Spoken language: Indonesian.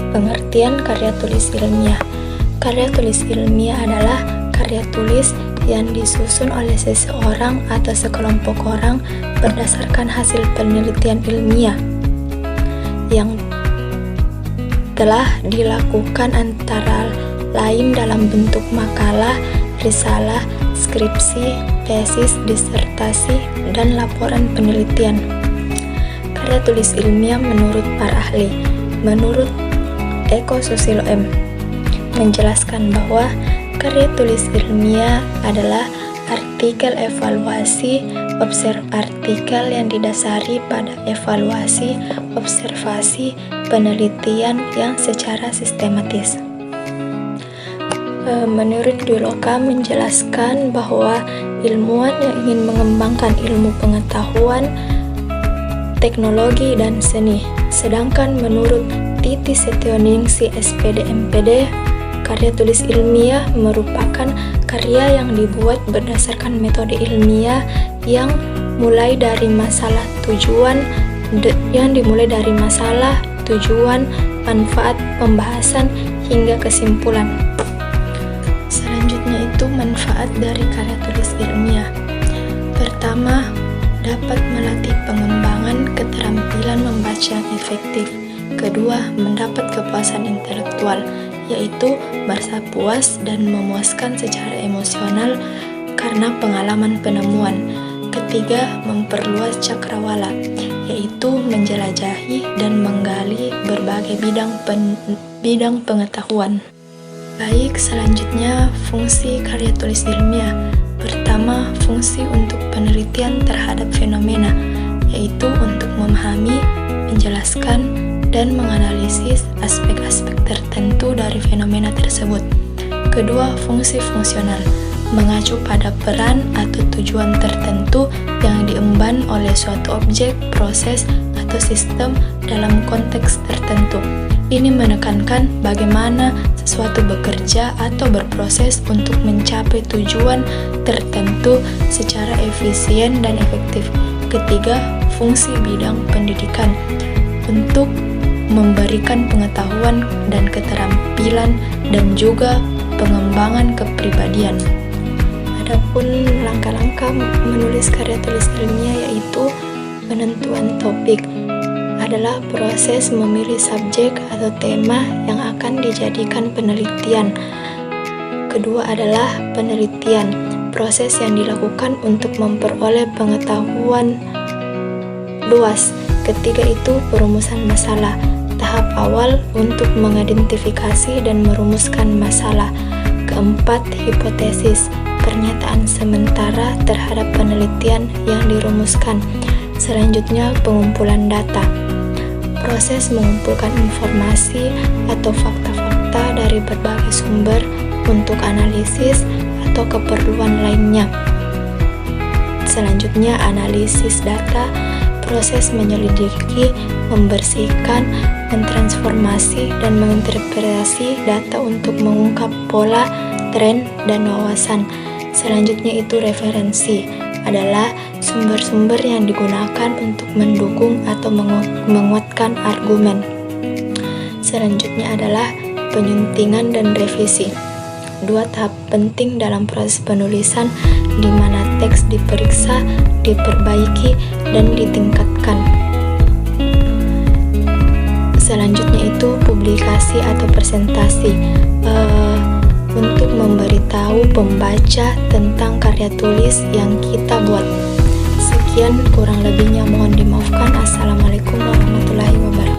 Pengertian karya tulis ilmiah. Karya tulis ilmiah adalah karya tulis yang disusun oleh seseorang atau sekelompok orang berdasarkan hasil penelitian ilmiah yang telah dilakukan antara lain dalam bentuk makalah, risalah, skripsi, tesis, disertasi, dan laporan penelitian. Karya tulis ilmiah menurut para ahli, menurut Eko Susilo M, menjelaskan bahwa karya tulis ilmiah adalah artikel evaluasi artikel yang didasari pada evaluasi, observasi, penelitian yang secara sistematis. Menurut Dwiloka menjelaskan bahwa ilmuwan yang ingin mengembangkan ilmu pengetahuan, teknologi, dan seni. Sedangkan menurut Titi Setioningsi SPD MPD, karya tulis ilmiah merupakan karya yang dibuat berdasarkan metode ilmiah yang dimulai dari masalah, tujuan, manfaat, pembahasan, hingga kesimpulan. Selanjutnya itu manfaat dari karya tulis ilmiah. Pertama, dapat melatih pengembangan keterampilan membaca yang efektif. Kedua, mendapat kepuasan intelektual, yaitu merasa puas dan memuaskan secara emosional karena pengalaman penemuan. Ketiga, memperluas cakrawala, yaitu menjelajahi dan menggali berbagai bidang pengetahuan. Baik, selanjutnya fungsi karya tulis ilmiah. Pertama, fungsi untuk penelitian terhadap fenomena, yaitu untuk memahami, menjelaskan, dan menganalisis aspek-aspek tertentu dari fenomena tersebut. Kedua, fungsi fungsional, mengacu pada peran atau tujuan tertentu yang diemban oleh suatu objek, proses, atau sistem dalam konteks tertentu. Ini menekankan bagaimana sesuatu bekerja atau berproses untuk mencapai tujuan tertentu secara efisien dan efektif. Ketiga, fungsi bidang pendidikan, untuk memberikan pengetahuan dan keterampilan dan juga pengembangan kepribadian. Adapun langkah-langkah menulis karya tulis ilmiah yaitu penentuan topik adalah proses memilih subjek atau tema yang akan dijadikan penelitian. Kedua adalah penelitian, proses yang dilakukan untuk memperoleh pengetahuan luas. Ketiga itu perumusan masalah, tahap awal untuk mengidentifikasi dan merumuskan masalah. Keempat, hipotesis, pernyataan sementara terhadap penelitian yang dirumuskan. Selanjutnya, pengumpulan data, proses mengumpulkan informasi atau fakta-fakta dari berbagai sumber untuk analisis atau keperluan lainnya. Selanjutnya, analisis data, proses menyelidiki, membersihkan, mentransformasi, dan menginterpretasi data untuk mengungkap pola, tren, dan wawasan. Selanjutnya itu referensi, adalah sumber-sumber yang digunakan untuk mendukung atau menguatkan argumen. Selanjutnya adalah penyuntingan dan revisi. Dua tahap penting dalam proses penulisan di mana teks diperiksa, diperbaiki, dan ditingkatkan. Selanjutnya itu publikasi atau presentasi, untuk memberitahu pembaca tentang karya tulis yang kita buat. Sekian, kurang lebihnya mohon dimaafkan. Assalamualaikum warahmatullahi wabarakatuh.